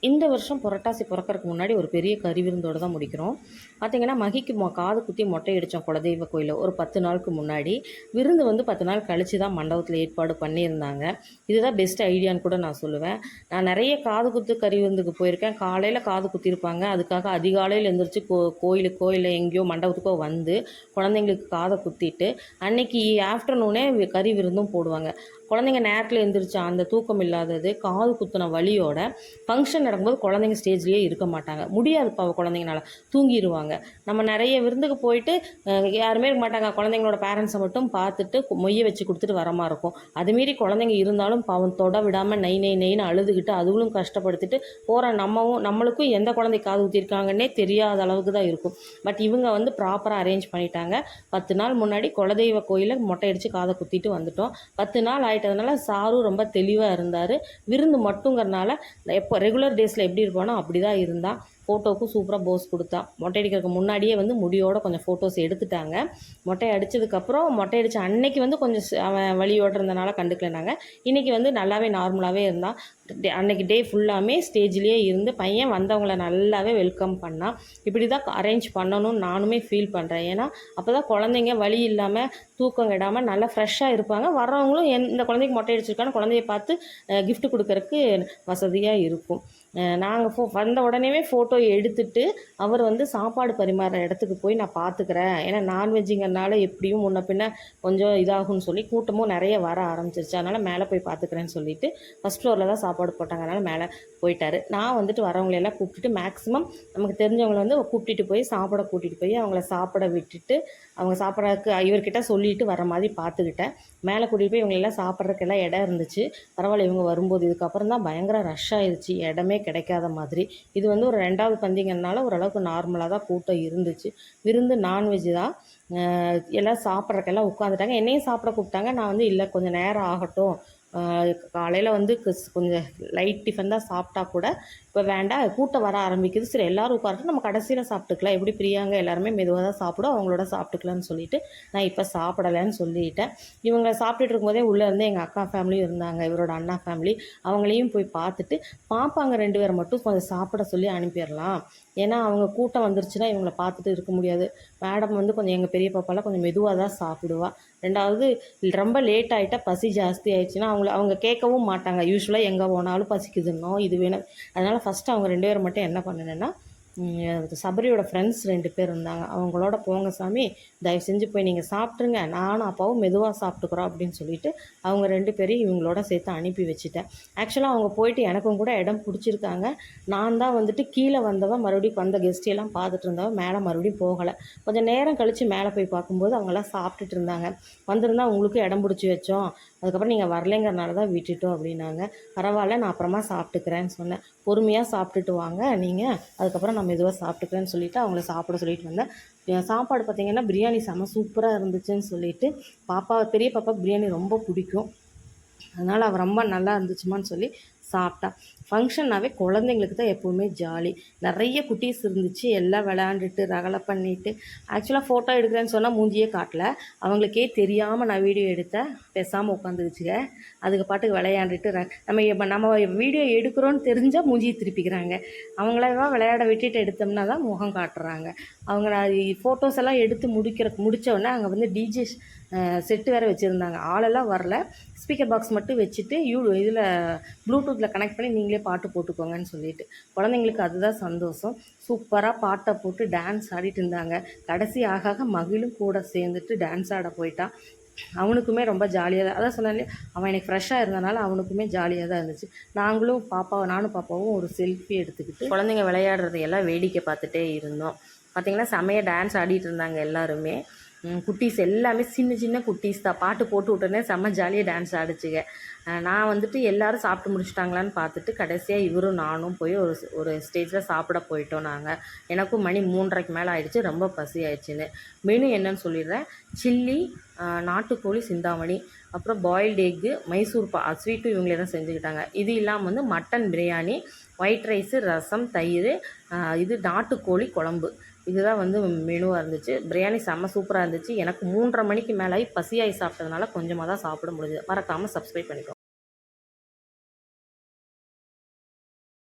இந்த வருஷம் புரட்டாசி பிறக்கறதுக்கு முன்னாடி ஒரு பெரிய கறி விருந்தோடு தான் முடிக்கிறோம். பார்த்திங்கன்னா மகிக்கு காது குத்தி மொட்டை அடித்தோம் குலதெய்வ கோயிலில் ஒரு 10 நாளுக்கு முன்னாடி. விருந்து வந்து 10 நாள் கழித்து தான் மண்டபத்தில் ஏற்பாடு பண்ணியிருந்தாங்க. இதுதான் பெஸ்ட் ஐடியான்னு கூட நான் சொல்லுவேன். நான் நிறைய காது குத்து கறி விருந்துக்கு போயிருக்கேன். காலையில் காது குத்திருப்பாங்க. அதுக்காக அதிகாலையில் எழுந்திரிச்சு கோயிலில் எங்கேயோ மண்டபத்துக்கோ வந்து குழந்தைங்களுக்கு காதை குத்திட்டு அன்னைக்கு ஆஃப்டர்நூனே கறி விருந்தும் போடுவாங்க. குழந்தைங்க நேரத்தில் எழுந்திரிச்சா அந்த தூக்கம் இல்லாதது காது குத்தின வலியோட ஃபங்க்ஷன் நடக்கும்போது குழந்தைங்க ஸ்டேஜ்லேயே இருக்க மாட்டாங்க. முடியாதுப்பா குழந்தைங்கனால தூங்கிடுவாங்க. நம்ம நிறைய விருந்துக்கு போயிட்டு யாருமே இருக்க மாட்டாங்க. குழந்தைங்களோட பேரண்ட்ஸை மட்டும் பார்த்துட்டு மொய்யை வச்சு கொடுத்துட்டு வர மாதிரி இருக்கும். அதுமாரி குழந்தைங்க இருந்தாலும் பாவம் தொட விடாமல் நெய்ன்னு அழுதுகிட்டு அதுகளும் கஷ்டப்படுத்திட்டு போகிற நம்மளுக்கும் எந்த குழந்தை காது ஊற்றிருக்காங்கன்னே தெரியாத அளவுக்கு தான் இருக்கும். பட் இவங்க வந்து ப்ராப்பராக அரேஞ்ச் பண்ணிட்டாங்க. 10 நாள் முன்னாடி குலதெய்வ கோயிலில் மொட்டை அடித்து காதை குத்திட்டு வந்துட்டோம். 10 நாள் ஆகிட்டதுனால சாரும் ரொம்ப தெளிவாக இருந்தார். விருந்து மட்டுங்கிறனால எப்போ ரெகுலர் டேஸில் எப்படி இருப்பானோ அப்படி தான் இருந்தால். ஃபோட்டோவுக்கும் சூப்பராக போஸ் கொடுத்தா. மொட்டை அடிக்கிறதுக்கு முன்னாடியே வந்து முடியோட கொஞ்சம் ஃபோட்டோஸ் எடுத்துட்டாங்க. மொட்டை அடித்ததுக்கப்புறம் மொட்டை அடித்த அன்னைக்கு வந்து கொஞ்சம் அவன் வலியோடு இருந்தனால கண்டுக்கலைனாங்க. இன்றைக்கி வந்து நல்லாவே நார்மலாகவே இருந்தான். அன்றைக்கி டே ஃபுல்லாமே ஸ்டேஜ்லேயே இருந்து பையன் வந்தவங்கள நல்லாவே வெல்கம் பண்ணான். இப்படி தான் அரேஞ்ச் பண்ணணும்னு நானுமே ஃபீல் பண்ணுறேன். ஏன்னா அப்போ தான் குழந்தைங்க வலி இல்லாமல் தூக்கம் கெடாமல் நல்லா ஃப்ரெஷ்ஷாக இருப்பாங்க. வர்றவங்களும் இந்த குழந்தைக்கு மொட்டை அடிச்சிருக்கான்னு குழந்தைய பார்த்து கிஃப்ட் கொடுக்கறதுக்கு வசதியாக இருக்கும். நாங்கள் வந்த உடனேவே ஃபோட்டோ எடுத்துட்டு அவர் வந்து சாப்பாடு பரிமாறுற இடத்துக்கு போய் நான் பார்த்துக்கிறேன். ஏன்னா நான்வெஜ்ஜுங்கிறனால எப்படியும் முன்ன பின்ன கொஞ்சம் இதாகும்னு சொல்லி கூட்டமும் நிறைய வர ஆரம்பிச்சிருச்சு. அதனால் மேலே போய் பார்த்துக்கிறேன்னு சொல்லிட்டு ஃபஸ்ட் ஃப்ளோரில் தான் சாப்பாடு போட்டாங்க. அதனால் மேலே போயிட்டார். நான் வந்துட்டு வரவங்களெல்லாம் கூப்பிட்டுட்டு மேக்ஸிமம் நமக்கு தெரிஞ்சவங்களை வந்து கூப்பிட்டுட்டு போய் சாப்பிட கூட்டிகிட்டு போய் அவங்கள சாப்பிட விட்டுட்டு அவங்க சாப்பிட்றதுக்கு இவர்கிட்ட சொல்லிட்டு வர மாதிரி பார்த்துக்கிட்டேன். மேலே கூட்டிகிட்டு போய் இவங்களெல்லாம் சாப்பிட்றதுக்கெல்லாம் இடம் இருந்துச்சு. பரவாயில்ல, இவங்க வரும்போது இதுக்கப்புறம் தான் பயங்கர ரஷ் ஆயிடுச்சு, இடமே கிடைக்காத மாதிரி. இது வந்து ஒரு 2வது பந்திங்கிறதுனால ஓரளவுக்கு நார்மலாக தான் கூட்டம் இருந்துச்சு. விருந்து நான்வெஜ் தான். எல்லாம் சாப்பிட்றதுக்கெல்லாம் உட்காந்துட்டாங்க. என்னையும் சாப்பிட கூப்பிட்டாங்க. நான் வந்து இல்லை கொஞ்சம் நேரம் ஆகட்டும், காலையில் வந்து கொஞ்சம் லைட் டிஃபன் தான் சாப்பிட்டா கூட இப்போ வேண்டாம், கூட்டம் வர ஆரம்பிக்குது, சரி எல்லோரும் உட்காரட்டும், நம்ம கடைசியில் சாப்பிட்டுக்கலாம், எப்படி பிரியாங்க எல்லாருமே மெதுவாக தான் சாப்பிடும், அவங்களோட சாப்பிட்டுக்கலான்னு சொல்லிட்டு நான் இப்போ சாப்பிடலைன்னு சொல்லிட்டேன். இவங்க சாப்பிட்டுட்டு இருக்கும்போதே உள்ளே இருந்து எங்கள் அக்கா ஃபேமிலியும் இருந்தாங்க, இவரோட அண்ணா ஃபேமிலி. அவங்களையும் போய் பார்த்துட்டு பாப்பாங்க 2 பேரை மட்டும் கொஞ்சம் சாப்பிட சொல்லி அனுப்பிடலாம். ஏன்னா அவங்க கூட்டம் வந்துருச்சுன்னா இவங்கள பார்த்துட்டு இருக்க முடியாது. மேடம் வந்து கொஞ்சம் எங்கள் பெரிய பாப்பாலாம் கொஞ்சம் மெதுவாக தான் சாப்பிடுவா. 2வது ரொம்ப லேட் ஆகிட்டா பசி ஜாஸ்தி ஆயிடுச்சுன்னா அவங்க கேட்கவும் மாட்டாங்க. யூஸ்வலாக எங்கே போனாலும் பசிக்குதுன்னோ இது வேணும். அதனால் ஃபஸ்ட்டு அவங்க 2 பேரை மட்டும் என்ன பண்ணினேன்னா, சபரியோட ஃப்ரெண்ட்ஸ் 2 பேர் இருந்தாங்க. அவங்களோட போங்க சாமி, தயவு செஞ்சு போய் நீங்கள் சாப்பிட்ருங்க, நானும் அப்பாவும் மெதுவாக சாப்பிட்டுக்குறோம் அப்படின்னு சொல்லிட்டு அவங்க 2 பேரையும் இவங்களோட சேர்த்து அனுப்பி வச்சுட்டேன். ஆக்சுவலாக அவங்க போயிட்டு எனக்கும் கூட இடம் பிடிச்சிருக்காங்க. நான் தான் வந்துட்டு கீழே வந்தவன் மறுபடியும் வந்த கெஸ்ட்டையெல்லாம் பார்த்துட்டு இருந்தவன் மேலே மறுபடியும் போகலை. கொஞ்சம் நேரம் கழித்து மேலே போய் பார்க்கும்போது அவங்களாம் சாப்பிட்டுட்டு இருந்தாங்க. வந்திருந்தால் உங்களுக்கு இடம் பிடிச்சி வச்சோம், அதுக்கப்புறம் நீங்கள் வரலைங்கிறனால தான் விட்டுட்டோம் அப்படின்னாங்க. பரவாயில்ல, நான் அப்புறமா சாப்பிட்டுக்கிறேன்னு சொன்னேன். பொறுமையாக சாப்பிட்டுட்டு வாங்க நீங்கள், அதுக்கப்புறம் நான் மெதுவாக சாப்பிட்டுக்கிறேன்னு சொல்லிவிட்டு அவங்கள சாப்பிட சொல்லிட்டு வந்தேன். சாப்பாடு பார்த்திங்கன்னா பிரியாணி செம சூப்பராக இருந்துச்சுன்னு சொல்லிவிட்டு பெரிய பாப்பா பிரியாணி ரொம்ப பிடிக்கும், அதனால் அவள் ரொம்ப நல்லா இருந்துச்சுமான்னு சொல்லி சாப்பிட்டா. ஃபங்க்ஷன்னாவே குழந்தைங்களுக்கு தான் எப்போவுமே ஜாலி. நிறைய குட்டீஸ் இருந்துச்சு, எல்லாம் விளையாண்டுட்டு ரகலை பண்ணிவிட்டு. ஆக்சுவலாக ஃபோட்டோ எடுக்கிறேன்னு சொன்னால் மூஞ்சியே காட்டல, அவங்களுக்கே தெரியாமல் நான் வீடியோ எடுத்தேன். பேசாமல் உட்காந்துக்குச்சுங்க. அதுக்கு பாட்டுக்கு விளையாண்டுட்டு நம்ம வீடியோ எடுக்கிறோன்னு தெரிஞ்சால் மூஞ்சியை திருப்பிக்கிறாங்க. அவங்களெல்லாம் விளையாட விட்டுட்டு எடுத்தோம்னா தான் முகம் காட்டுறாங்க. அவங்க ஃபோட்டோஸ் எல்லாம் எடுத்து முடித்தோடனே அங்கே வந்து டிஜே செட்டு வேறு வச்சுருந்தாங்க. ஆளெல்லாம் வரல, ஸ்பீக்கர் பாக்ஸ் மட்டும் வச்சுட்டு இதில் ப்ளூடூத்தில் கனெக்ட் பண்ணி நீங்களே பாட்டு போட்டுக்கோங்கன்னு சொல்லிட்டு குழந்தைங்களுக்கு அதுதான் சந்தோஷம். சூப்பராக பாட்டை போட்டு டான்ஸ் ஆடிட்டு இருந்தாங்க. கடைசி ஆக மகிழும் கூட சேர்ந்துட்டு டான்ஸ் ஆட போயிட்டான். அவனுக்குமே ரொம்ப ஜாலியாக தான், அதான் சொன்னாலே அவன் எனக்கு ஃப்ரெஷ்ஷாக இருந்தனால அவனுக்குமே ஜாலியாக தான் இருந்துச்சு. நானும் பாப்பாவும் ஒரு செல்ஃபி எடுத்துக்கிட்டு குழந்தைங்க விளையாடுறதையெல்லாம் வேடிக்கை பார்த்துட்டே இருந்தோம். பார்த்திங்கன்னா செமையாக டான்ஸ் ஆடிட்டு இருந்தாங்க எல்லாருமே. குட்டீஸ் எல்லாமே சின்ன சின்ன குட்டீஸ் தான். பாட்டு போட்டு விட்டோன்னே செம்ம ஜாலியாக டான்ஸ் ஆடிச்சுங்க. நான் வந்துட்டு எல்லோரும் சாப்பிட்டு முடிச்சிட்டாங்களான்னு பார்த்துட்டு கடைசியாக இவரும் நானும் போய் ஒரு ஸ்டேஜில் சாப்பிட போயிட்டோம். நாங்கள் எனக்கும் மணி 3:30க்கு மேலே ஆகிடுச்சு, ரொம்ப பசி ஆயிடுச்சுன்னு. மெனு என்னன்னு சொல்லிடுறேன். சில்லி, நாட்டுக்கோழி சிந்தாமணி, அப்புறம் பாயில்டு எக்கு, மைசூர் ஸ்வீட்டும் இவங்களே தான் செஞ்சுக்கிட்டாங்க. இது இல்லாமல் வந்து மட்டன் பிரியாணி, ஒயிட் ரைஸு, ரசம், தயிர், இது நாட்டுக்கோழி குழம்பு. இதுதான் வந்து மெனுவாக இருந்துச்சு. பிரியாணி செம்ம சூப்பராக இருந்துச்சு. எனக்கு 3:30 மணிக்கு மேலே பசியாகி சாப்பிட்டதுனால கொஞ்சமாக தான் சாப்பிட முடியுது. மறக்காமல் சப்ஸ்கிரைப் பண்ணிக்கோங்க.